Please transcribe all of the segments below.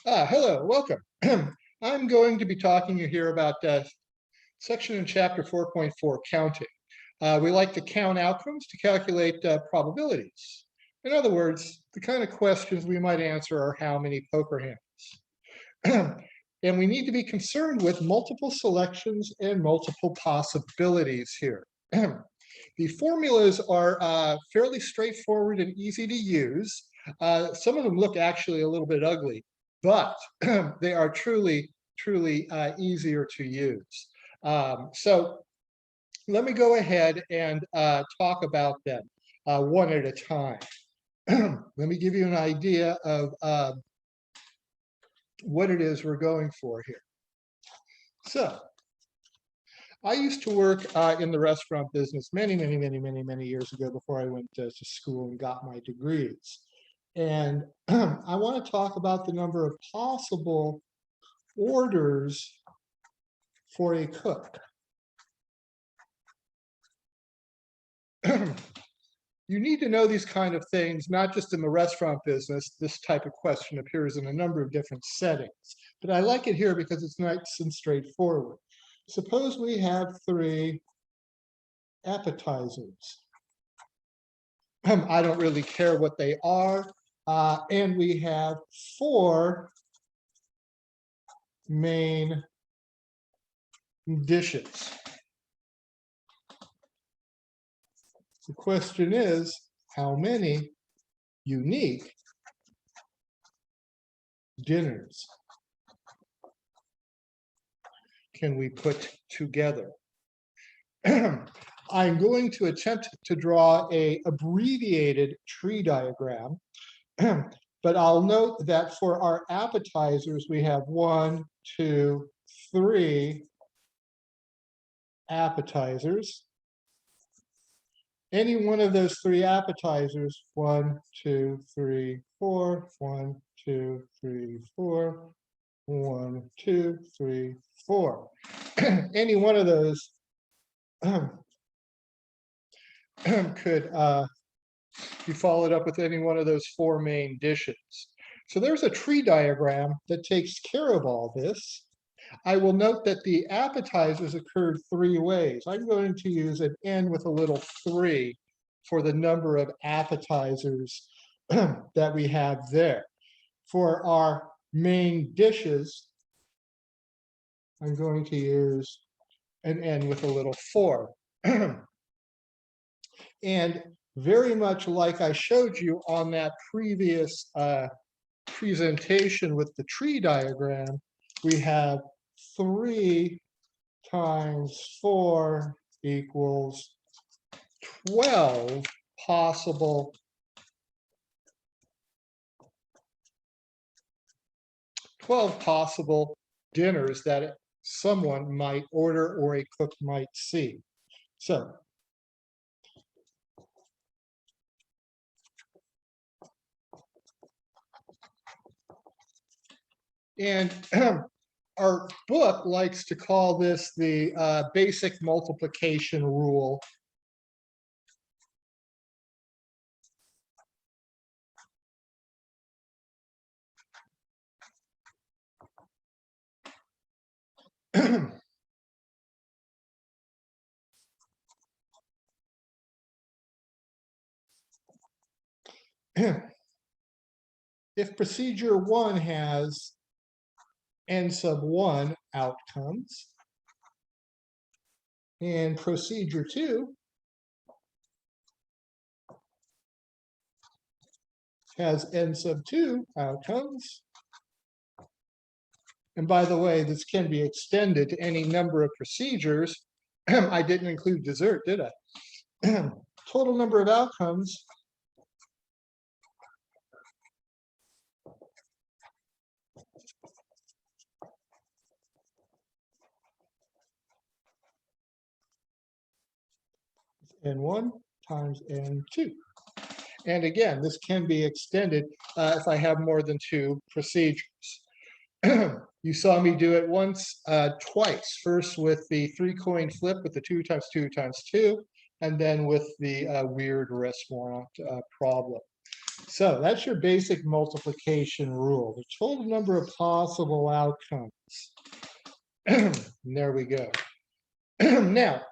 Hello, welcome. I'm going to be talking to you here about section in chapter 4.4, counting. We like to count outcomes to calculate probabilities. In other words, the kind of questions we might answer are how many poker hands. And we need to be concerned with multiple selections and multiple possibilities here. The formulas are fairly straightforward and easy to use. Some of them look actually a little bit ugly, but they are truly easier to use. So let me go ahead and talk about them one at a time. Let me give you an idea of what it is we're going for here. So I used to work in the restaurant business many years ago before I went to school and got my degrees. And I want to talk about the number of possible orders for a cook. You need to know these kind of things, not just in the restaurant business. This type of question appears in a number of different settings, but I like it here because it's nice and straightforward. Suppose we have 3 appetizers. I don't really care what they are. And we have 4 main dishes. The question is, how many unique dinners can we put together? I'm going to attempt to draw an abbreviated tree diagram, but I'll note that for our appetizers, we have 1, 2, 3 appetizers. Any one of those 3 appetizers, 1, 2, 3, 4, 1, 2, 3, 4, 1, 2, 3, 4. Any one of those could be followed up with any one of those 4 main dishes. So there's a tree diagram that takes care of all this. I will note that the appetizers occurred 3 ways. I'm going to use an n with a little 3 for the number of appetizers that we have there. For our main dishes, I'm going to use an n with a little 4. And very much like I showed you on that previous presentation with the tree diagram, we have 3 times 4 equals 12 possible dinners that someone might order or a cook might see. So and our book likes to call this the basic multiplication rule. If procedure 1 has n sub 1 outcomes, and procedure 2 has n sub 2 outcomes, and by the way, this can be extended to any number of procedures. I didn't include dessert, did I? Total number of outcomes n1 times n2. And again, this can be extended if I have more than 2 procedures. You saw me do it twice. First with the 3-coin flip with the 2 times 2 times 2, and then with the weird restaurant problem. So that's your basic multiplication rule, the total number of possible outcomes. And there we go. Now,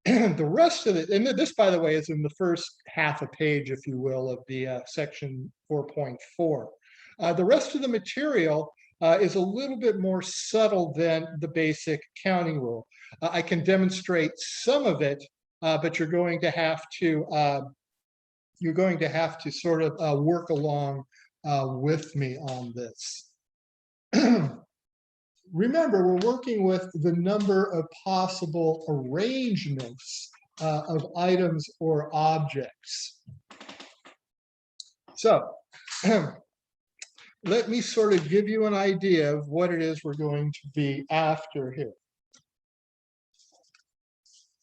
the rest of it, and this, by the way, is in the first half a page, if you will, of the section 4.4. The rest of the material is a little bit more subtle than the basic counting rule. I can demonstrate some of it, but you're going to have to sort of work along with me on this. Remember, we're working with the number of possible arrangements of items or objects. So let me sort of give you an idea of what it is we're going to be after here.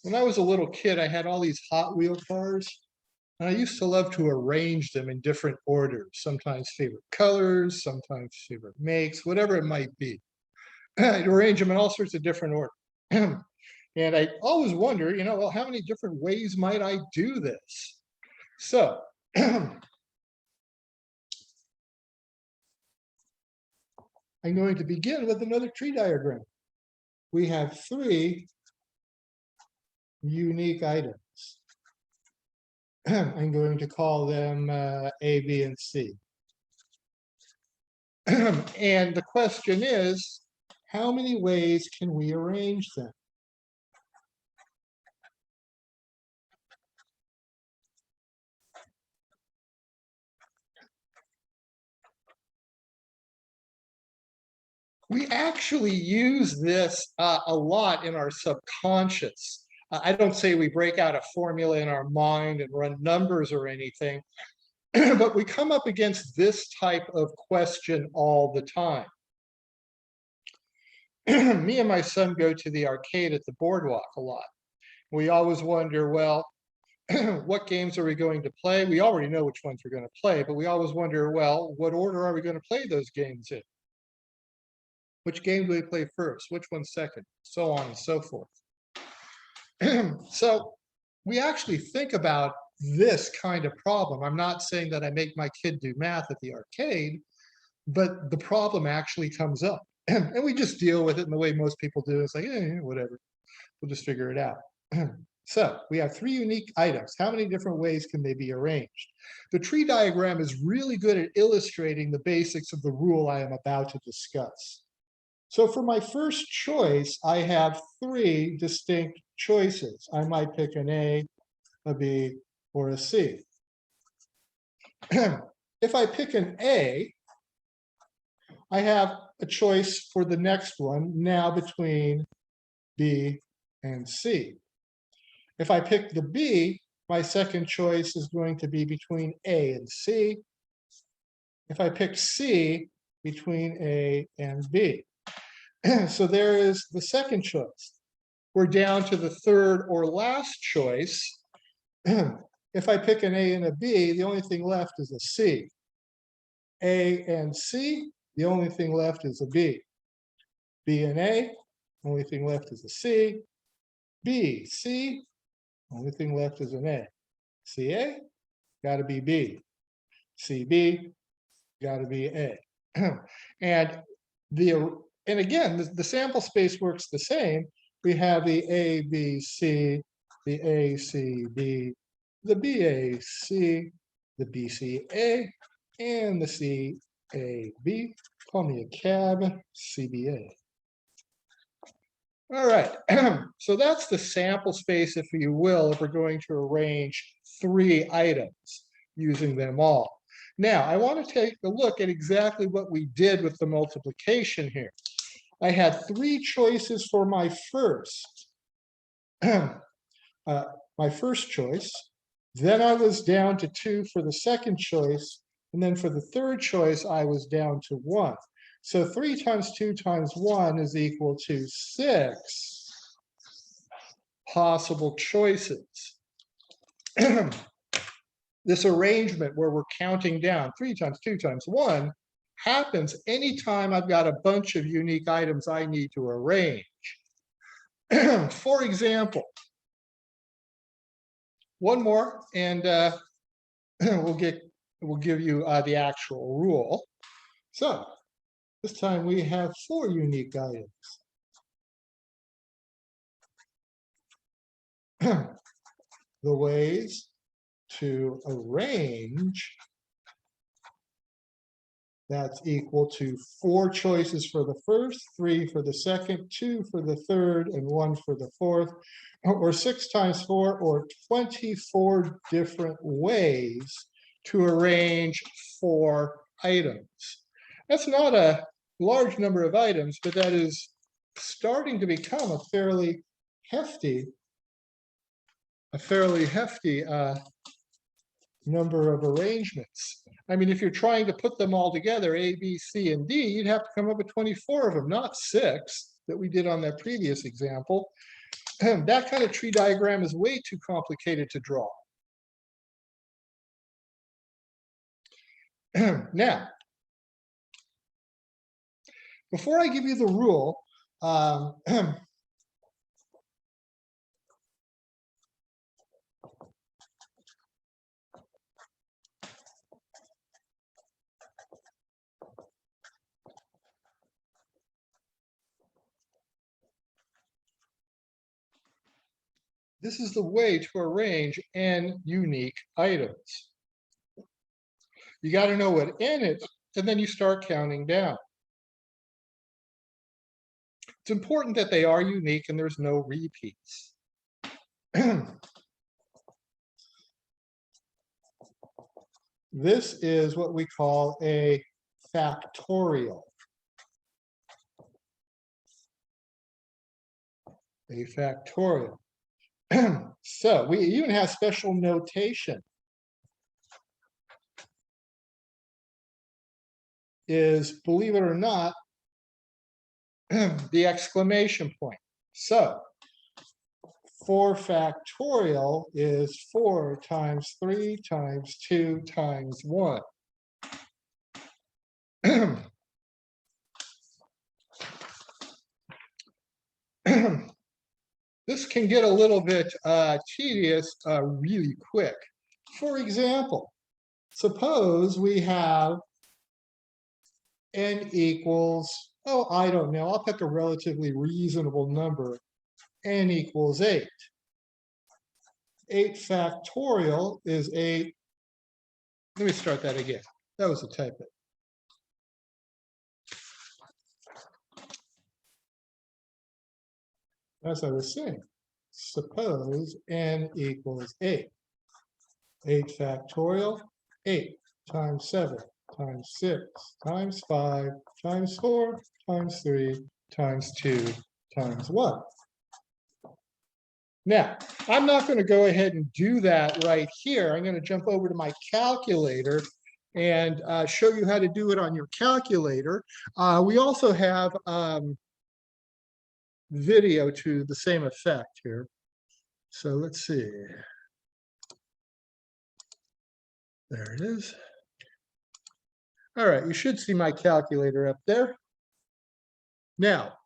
When I was a little kid, I had all these Hot Wheel cars, and I used to love to arrange them in different orders, sometimes favorite colors, sometimes favorite makes, whatever it might be. I'd arrange them in all sorts of different orders. And I always wonder, well, how many different ways might I do this? So I'm going to begin with another tree diagram. We have 3 unique items. I'm going to call them A, B, and C. And the question is, how many ways can we arrange them? We actually use this a lot in our subconscious. I don't say we break out a formula in our mind and run numbers or anything, but we come up against this type of question all the time. Me and my son go to the arcade at the boardwalk a lot. We always wonder, well, what games are we going to play? We already know which ones we're going to play, but we always wonder, well, what order are we going to play those games in? Which game do we play first? Which one second? So on and so forth. So we actually think about this kind of problem. I'm not saying that I make my kid do math at the arcade, but the problem actually comes up. And we just deal with it in the way most people do. It's like, whatever, we'll just figure it out. So we have 3 unique items. How many different ways can they be arranged? The tree diagram is really good at illustrating the basics of the rule I am about to discuss. So for my first choice, I have 3 distinct choices. I might pick an A, a B, or a C. If I pick an A, I have a choice for the next one now between B and C. If I pick the B, my second choice is going to be between A and C. If I pick C, between A and B. So there is the second choice. We're down to the third or last choice. If I pick an A and a B, the only thing left is a C. A and C, the only thing left is a B. B and A, only thing left is a C. B, C, only thing left is an A. CA, got to be B. CB, got to be A. And again, the sample space works the same. We have the A, B, C, the A, C, B, the B, A, C, the B, C, A, and the C, A, B. Call me a cab, CBA. All right, so that's the sample space, if you will, if we're going to arrange 3 items using them all. Now, I want to take a look at exactly what we did with the multiplication here. I had 3 choices for my first, choice. Then I was down to 2 for the second choice. And then for the third choice, I was down to 1. So 3 times 2 times 1 is equal to 6 possible choices. This arrangement where we're counting down 3 times 2 times 1 happens anytime I've got a bunch of unique items I need to arrange. For example, one more, and we'll get will give you the actual rule. So this time we have 4 unique items. The ways to arrange that's equal to 4 choices for the first, 3 for the second, 2 for the third, and 1 for the fourth, or 6 times 4, or 24 different ways to arrange 4 items. That's not a large number of items, but that is starting to become a fairly hefty number of arrangements. I mean, if you're trying to put them all together, A, B, C, and D, you'd have to come up with 24 of them, not 6 that we did on that previous example. That kind of tree diagram is way too complicated to draw. Now, before I give you the rule, this is the way to arrange n unique items. You got to know what n is, and then you start counting down. It's important that they are unique and there's no repeats. This is what we call a factorial. A factorial. So we even have special notation. Is, believe it or not, the exclamation point. So 4 factorial is 4 times 3 times 2 times 1. This can get a little bit tedious really quick. For example, suppose we have n equals, oh, I don't know, I'll pick a relatively reasonable number, n equals 8. 8 factorial is 8. Let me start that again. That was a typo. As I was saying, suppose n equals 8. 8 factorial, 8 times 7 times 6 times 5 times 4 times 3 times 2 times 1. Now, I'm not going to go ahead and do that right here. I'm going to jump over to my calculator and show you how to do it on your calculator. We also have video to the same effect here. So let's see. There it is. All right, you should see my calculator up there. Now,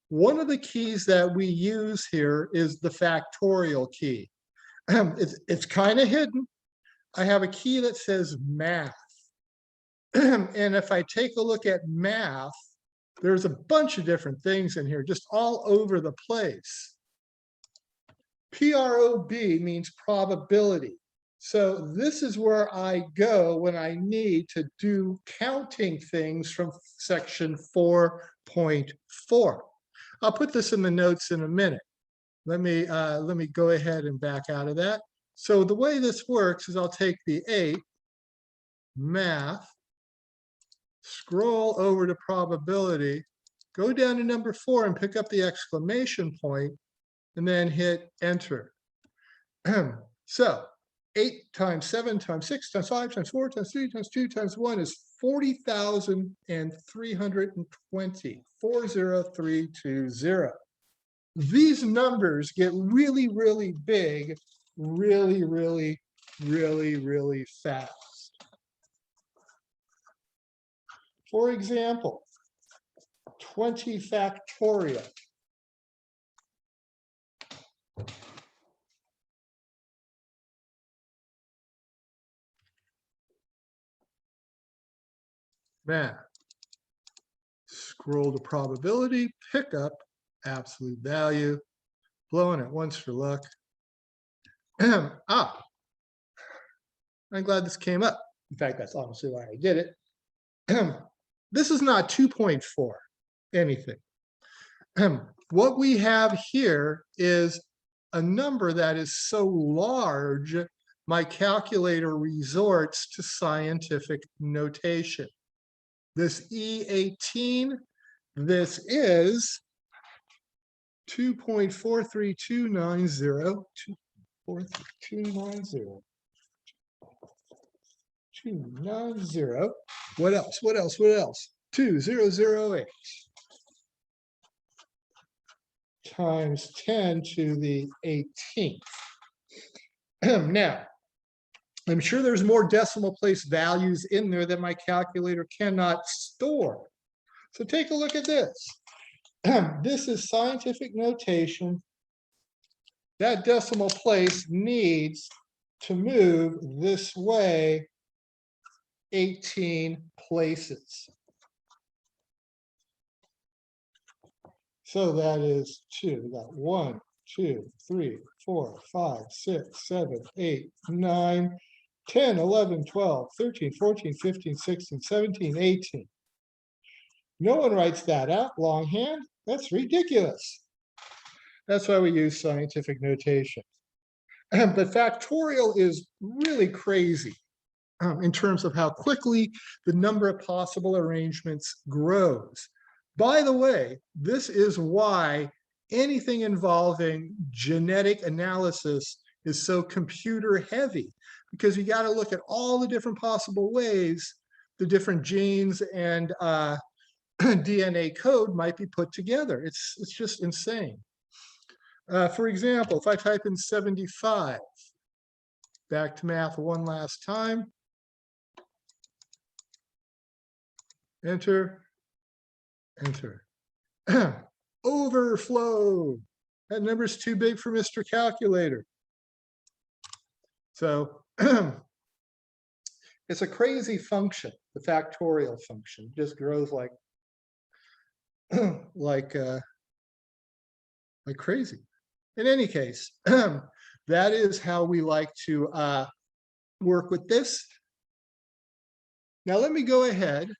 one of the keys that we use here is the factorial key. It's kind of hidden. I have a key that says math. And if I take a look at math, there's a bunch of different things in here, just all over the place. PROB means probability. So this is where I go when I need to do counting things from section 4.4. I'll put this in the notes in a minute. Let me go ahead and back out of that. So the way this works is I'll take the 8, math, scroll over to probability, go down to number 4 and pick up the exclamation point, and then hit enter. So 8 times 7 times 6 times 5 times 4 times 3 times 2 times 1 is 40,320, 40320. These numbers get really, really big, really, really, really, really fast. For example, 20 factorial. Now, scroll to probability, pick up absolute value, blowing it once for luck. I'm glad this came up. In fact, that's obviously why I did it. This is not 2.4 anything. What we have here is a number that is so large, my calculator resorts to scientific notation. This E18, this is 2.43290, 2.43290. 290. What else? What else? What else? 2008 times 10 to the 18th. Now, I'm sure there's more decimal place values in there that my calculator cannot store. So take a look at this. This is scientific notation. That decimal place needs to move this way 18 places. So that is 2. We got 1, 2, 3, 4, 5, 6, 7, 8, 9, 10, 11, 12, 13, 14, 15, 16, 17, 18. No one writes that out longhand. That's ridiculous. That's why we use scientific notation. But factorial is really crazy in terms of how quickly the number of possible arrangements grows. By the way, this is why anything involving genetic analysis is so computer heavy, because you got to look at all the different possible ways the different genes and DNA code might be put together. It's just insane. For example, if I type in 75, back to math one last time, enter, enter. Overflow. That number's too big for Mr. Calculator. So it's a crazy function, the factorial function. It just grows like like crazy. In any case, that is how we like to work with this. Now let me go ahead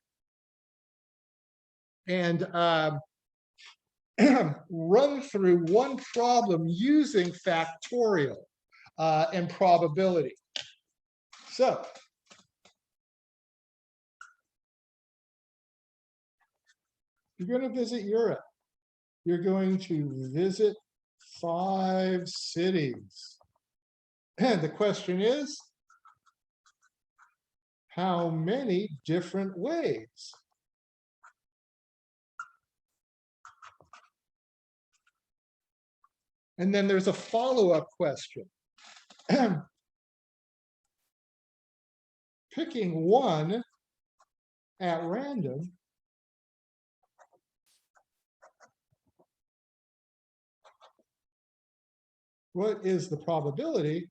and run through one problem using factorial and probability. So you're going to visit Europe. You're going to visit 5 cities. And the question is, how many different ways? And then there's a follow-up question. Picking one at random, what is the probability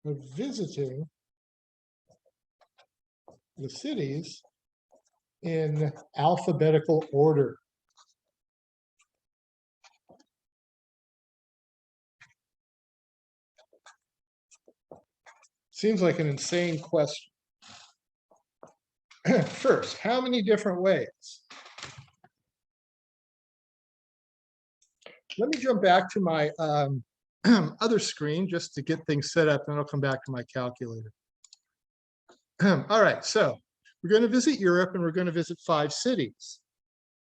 of visiting the cities in alphabetical order? Seems like an insane question. First, how many different ways? Let me jump back to my other screen just to get things set up, then I'll come back to my calculator. All right, so we're going to visit Europe and we're going to visit 5 cities.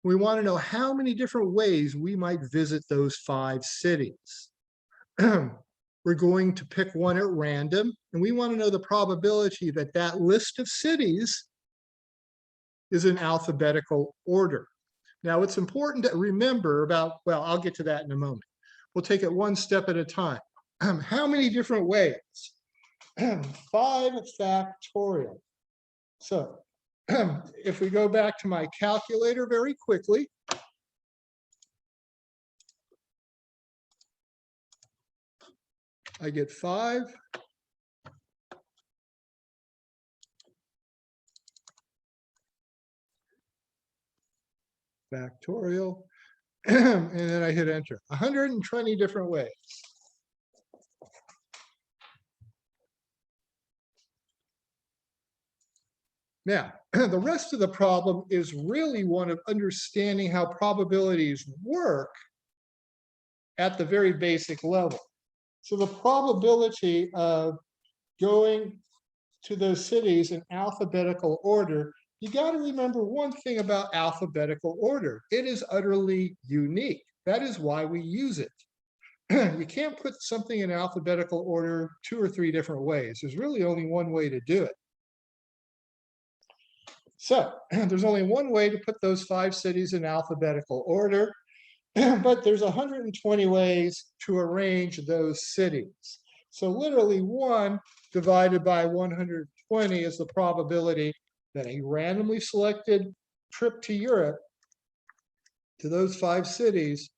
We want to know how many different ways we might visit those 5 cities. We're going to pick one at random, and we want to know the probability that that list of cities is in alphabetical order. Now, it's important to remember about, well, I'll get to that in a moment. We'll take it one step at a time. How many different ways? 5 factorial. So if we go back to my calculator very quickly, I get 5 Factorial, and then I hit enter. 120 different ways. Now, the rest of the problem is really one of understanding how probabilities work at the very basic level. So the probability of going to those cities in alphabetical order, you got to remember one thing about alphabetical order. It is utterly unique. That is why we use it. You can't put something in alphabetical order 2 or 3 different ways. There's really only one way to do it. So there's only one way to put those 5 cities in alphabetical order, but there's 120 ways to arrange those cities. So literally 1 divided by 120 is the probability that a randomly selected trip to Europe to those 5 cities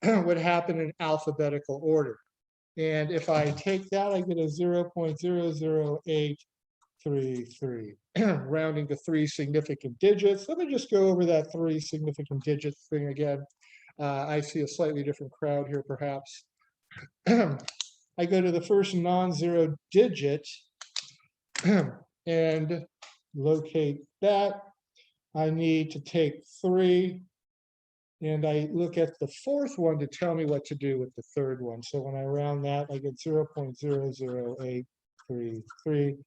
would happen in alphabetical order. And if I take that, I get a 0.00833, rounding to 3 significant digits. Let me just go over that 3 significant digits thing again. I see a slightly different crowd here, perhaps. I go to the first non-zero digit and locate that. I need to take 3, and I look at the 4th one to tell me what to do with the 3rd one. So when I round that, I get 0.00833,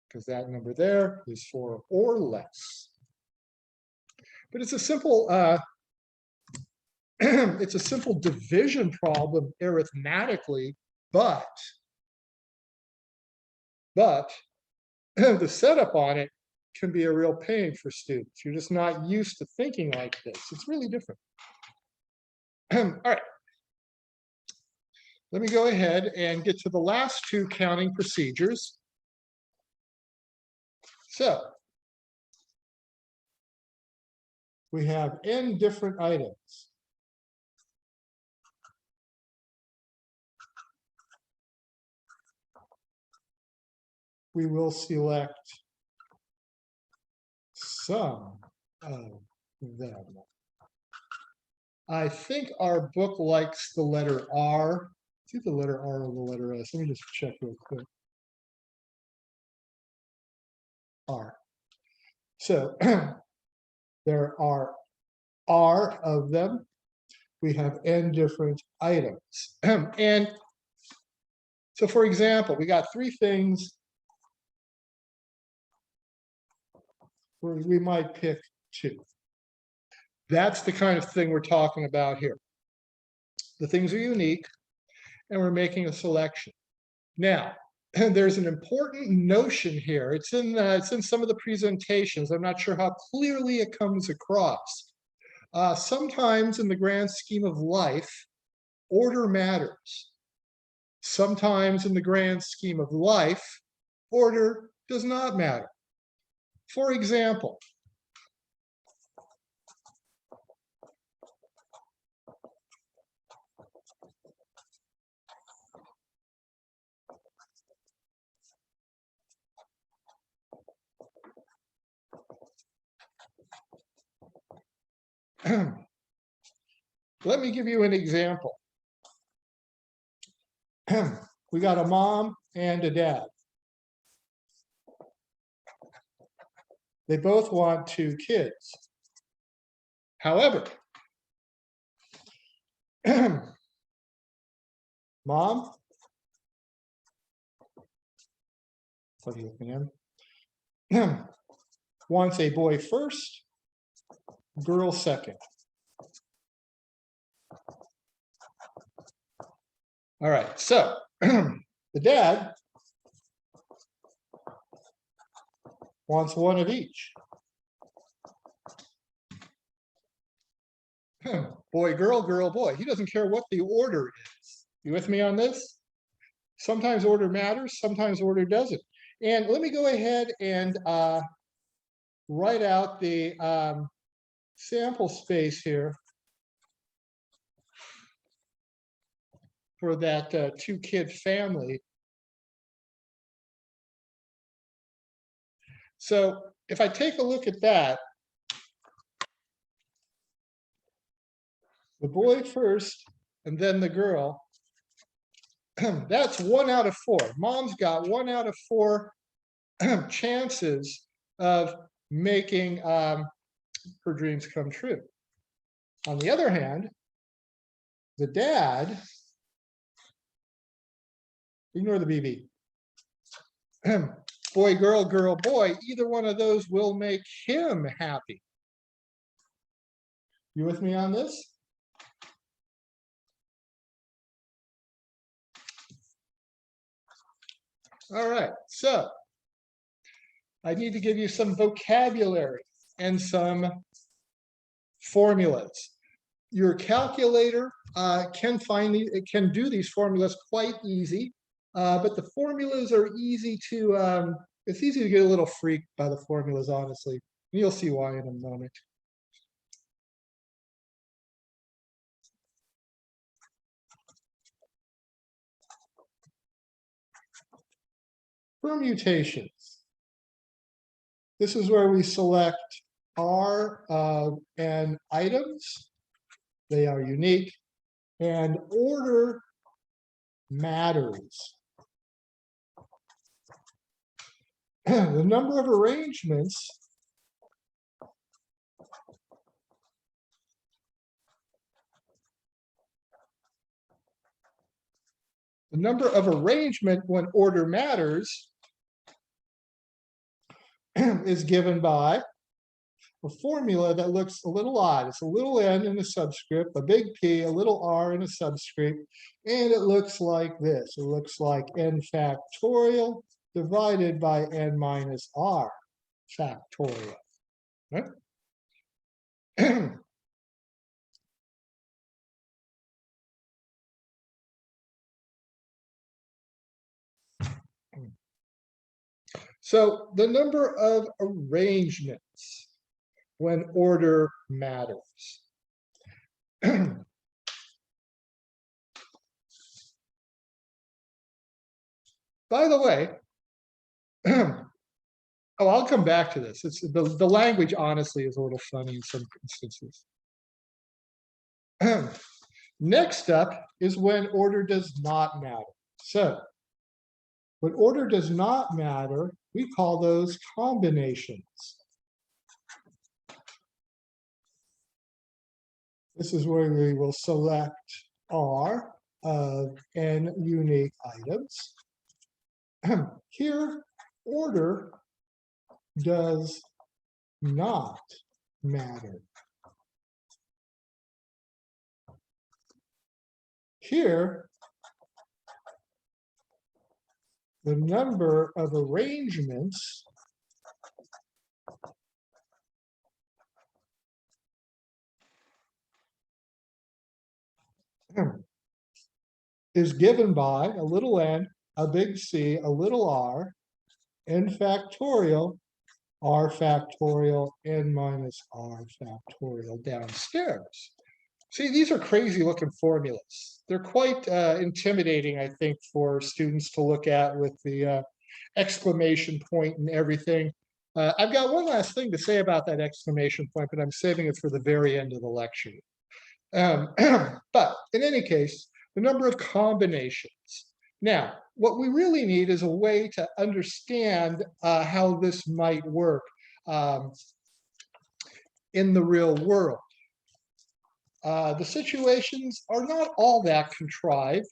because that number there is 4 or less. But it's a simple it's a simple division problem arithmetically, but the setup on it can be a real pain for students. You're just not used to thinking like this. It's really different. All right. Let me go ahead and get to the last 2 counting procedures. So we have n different items. We will select some of them. I think our book likes the letter R. It's either the letter R or the letter S. Let me just check real quick. R. So there are R of them. We have n different items. And so, for example, we got 3 things where we might pick 2. That's the kind of thing we're talking about here. The things are unique, and we're making a selection. Now, there's an important notion here. It's in some of the presentations. I'm not sure how clearly it comes across. Sometimes in the grand scheme of life, order matters. Sometimes in the grand scheme of life, order does not matter. For example, let me give you an example. We got a mom and a dad. They both want 2 kids. However, mom, wants a boy first, girl second. All right, so the dad wants 1 of each. Boy, girl, girl, boy. He doesn't care what the order is. You with me on this? Sometimes order matters, sometimes order doesn't. And let me go ahead and write out the sample space here for that 2-kid family. So if I take a look at that, the boy first, and then the girl. That's 1 out of 4. Mom's got 1 out of 4 chances of making her dreams come true. On the other hand, the dad, ignore the BB. Boy, girl, boy, either one of those will make him happy. You with me on this? All right, so I need to give you some vocabulary and some formulas. Your calculator can do these formulas quite easy, but the formulas are easy to, it's easy to get a little freaked by the formulas, honestly. You'll see why in a moment. Permutations. This is where we select R and items. They are unique, and order matters. The number of arrangements when order matters is given by a formula that looks a little odd. It's a little n in a subscript, a big P, a little r in a subscript, and it looks like this. It looks like n factorial divided by n minus r factorial. Right? So the number of arrangements when order matters. By the way, oh, I'll come back to this. It's the language, honestly, is a little funny in some instances. Next up is when order does not matter. So when order does not matter, we call those combinations. This is where we will select R of n unique items. Here, order does not matter. Here, the number of arrangements is given by a little n, a big C, a little r, n factorial, r factorial, n minus r factorial downstairs. See, these are crazy looking formulas. They're quite intimidating, I think, for students to look at with the exclamation point and everything. I've got one last thing to say about that exclamation point, but I'm saving it for the very end of the lecture. But in any case, the number of combinations. Now, what we really need is a way to understand how this might work in the real world. The situations are not all that contrived.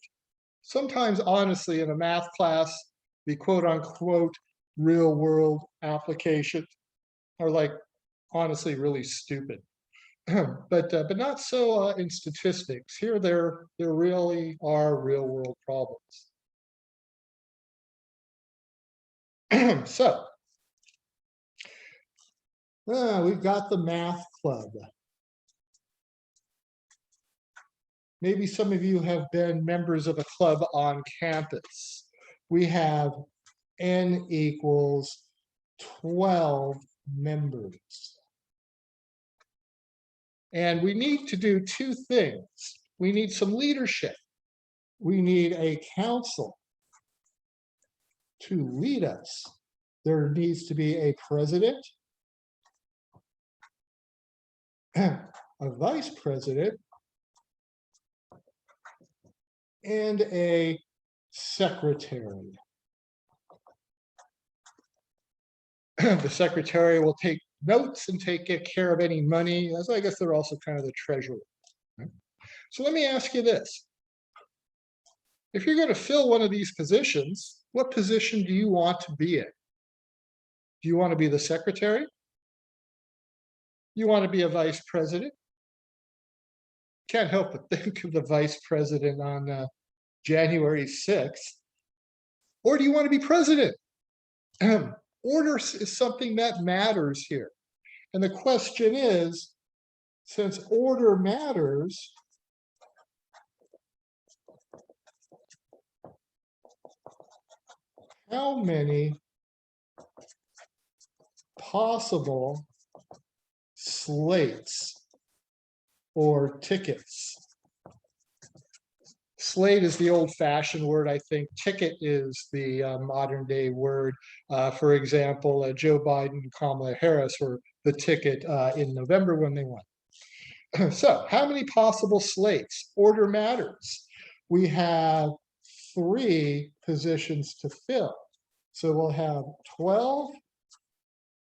Sometimes, honestly, in a math class, the quote unquote real world applications are like, honestly, really stupid. But not so in statistics. Here, there really are real world problems. So, we've got the math club. Maybe some of you have been members of a club on campus. We have n equals 12 members. And we need to do two things. We need some leadership. We need a council to lead us. There needs to be a president, a vice president, and a secretary. The secretary will take notes and take care of any money, as I guess they're also kind of the treasurer. So let me ask you this. If you're going to fill one of these positions, what position do you want to be in? Do you want to be the secretary? You want to be a vice president? Can't help but think of the vice president on January 6th. Or do you want to be president? Order is something that matters here. And the question is, since order matters, how many possible slates or tickets? Slate is the old-fashioned word, I think. Ticket is the modern-day word. For example, Joe Biden and Kamala Harris were the ticket in November when they won. So, how many possible slates? Order matters. We have 3 positions to fill. So we'll have 12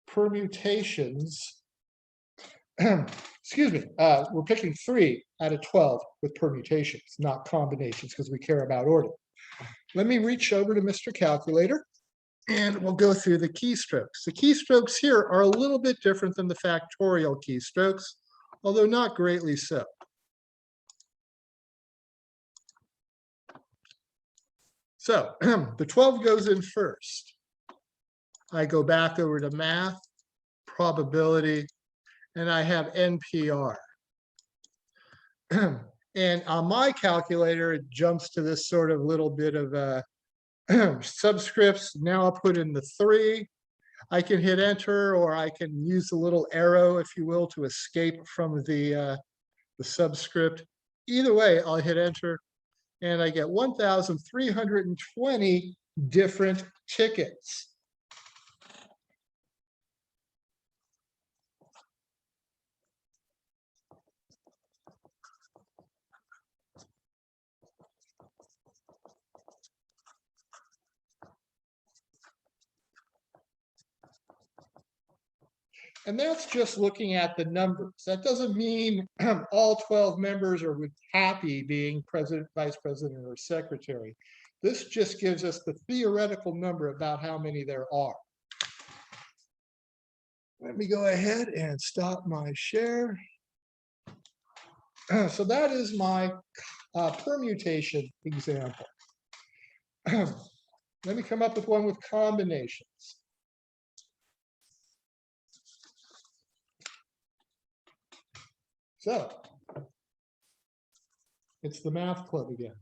permutations. Excuse me, we're picking 3 out of 12 with permutations, not combinations, because we care about order. Let me reach over to Mr. Calculator, and we'll go through the keystrokes. The keystrokes here are a little bit different than the factorial keystrokes, although not greatly so. So the 12 goes in first. I go back over to math, probability, and I have NPR. And on my calculator, it jumps to this sort of little bit of subscripts. Now I'll put in the 3. I can hit enter, or I can use the little arrow, if you will, to escape from the subscript. Either way, I'll hit enter, and I get 1,320 different tickets. And that's just looking at the numbers. That doesn't mean all 12 members are happy being president, vice president, or secretary. This just gives us the theoretical number about how many there are. Let me go ahead and stop my share. So that is my permutation example. Let me come up with one with combinations. So it's the math club again.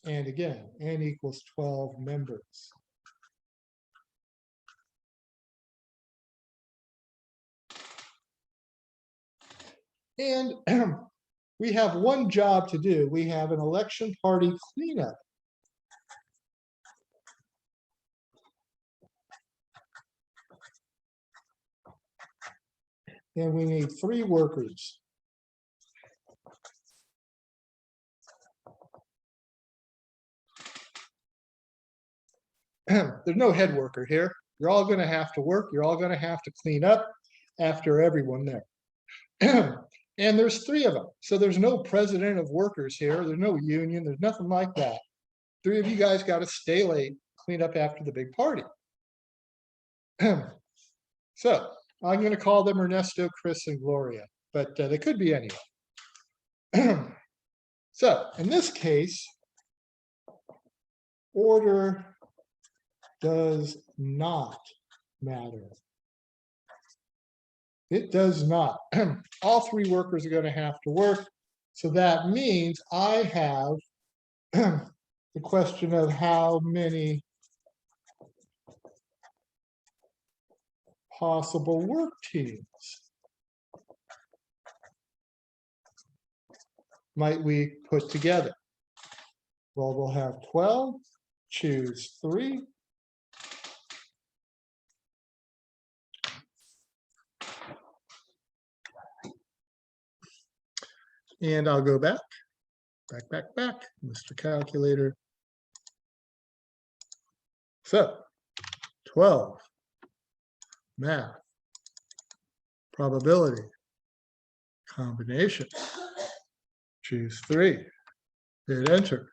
And again, n equals 12 members. And we have one job to do. We have an election party cleanup. And we need 3 workers. There's no head worker here. You're all going to have to work. You're all going to have to clean up after everyone there. And there's 3 of them. So there's no president of workers here. There's no union. There's nothing like that. 3 of you guys got to stay late, clean up after the big party. So I'm going to call them Ernesto, Chris, and Gloria, but they could be anyone. So in this case, order does not matter. It does not. All 3 workers are going to have to work. So that means I have the question of how many possible work teams might we put together? Well, we'll have 12, choose 3. And I'll go back. back, Mr. Calculator. So 12, math, probability, combination, choose 3, hit enter,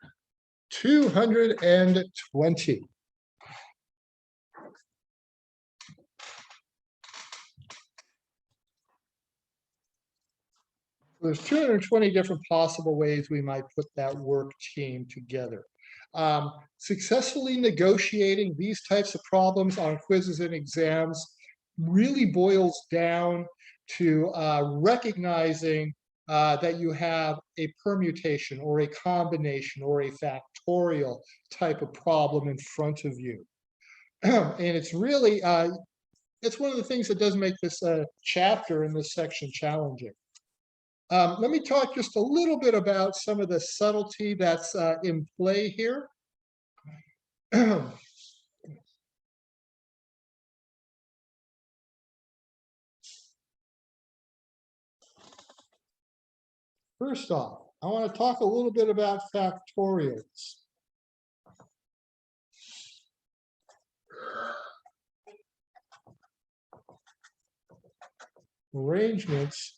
220. There's 220 different possible ways we might put that work team together. Successfully negotiating these types of problems on quizzes and exams really boils down to recognizing that you have a permutation or a combination or a factorial type of problem in front of you. And it's really, it's one of the things that does make this chapter in this section challenging. Let me talk just a little bit about some of the subtlety that's in play here. First off, I want to talk a little bit about factorials. Arrangements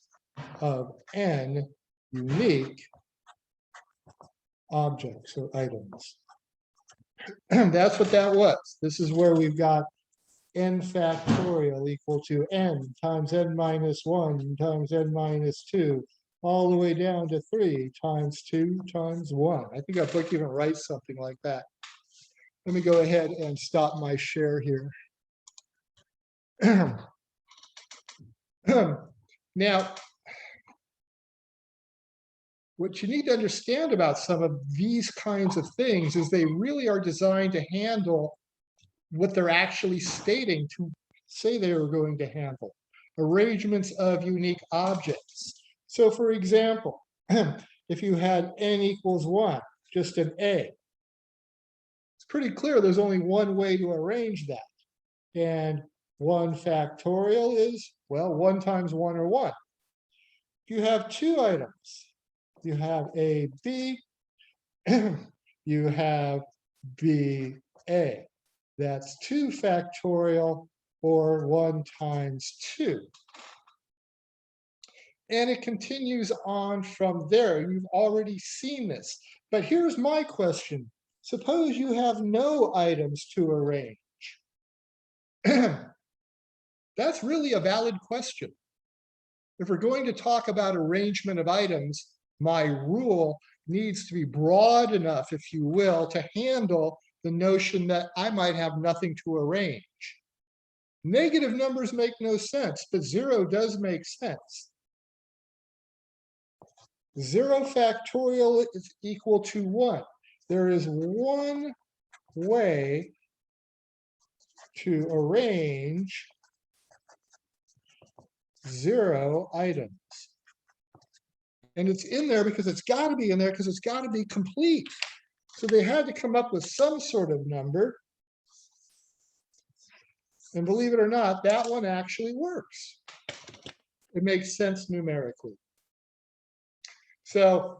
of n unique objects or items. That's what that was. This is where we've got n factorial equal to n times n minus 1 times n minus 2, all the way down to 3 times 2 times 1. I think our book even writes something like that. Let me go ahead and stop my share here. Now, what you need to understand about some of these kinds of things is they really are designed to handle what they're actually stating to say they are going to handle, arrangements of unique objects. So for example, if you had n equals 1, just an A, it's pretty clear there's only one way to arrange that. And 1 factorial is, well, 1 times 1 or 1. If you have 2 items, you have A, B, you have B, A. That's 2 factorial, or 1 times 2. And it continues on from there. You've already seen this. But here's my question. Suppose you have no items to arrange. That's really a valid question. If we're going to talk about arrangement of items, my rule needs to be broad enough, if you will, to handle the notion that I might have nothing to arrange. Negative numbers make no sense, but 0 does make sense. 0 factorial is equal to 1. There is one way to arrange 0 items. And it's in there because it's got to be in there because it's got to be complete. So they had to come up with some sort of number. And believe it or not, that one actually works. It makes sense numerically. So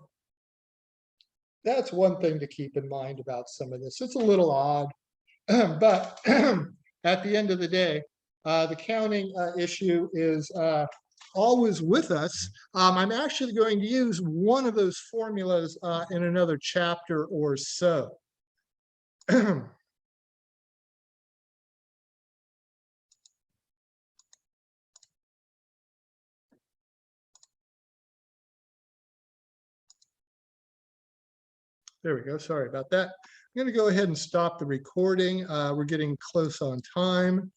that's one thing to keep in mind about some of this. It's a little odd, but at the end of the day, the counting issue is always with us. I'm actually going to use one of those formulas in another chapter or so. There we go. Sorry about that. I'm going to go ahead and stop the recording. We're getting close on time.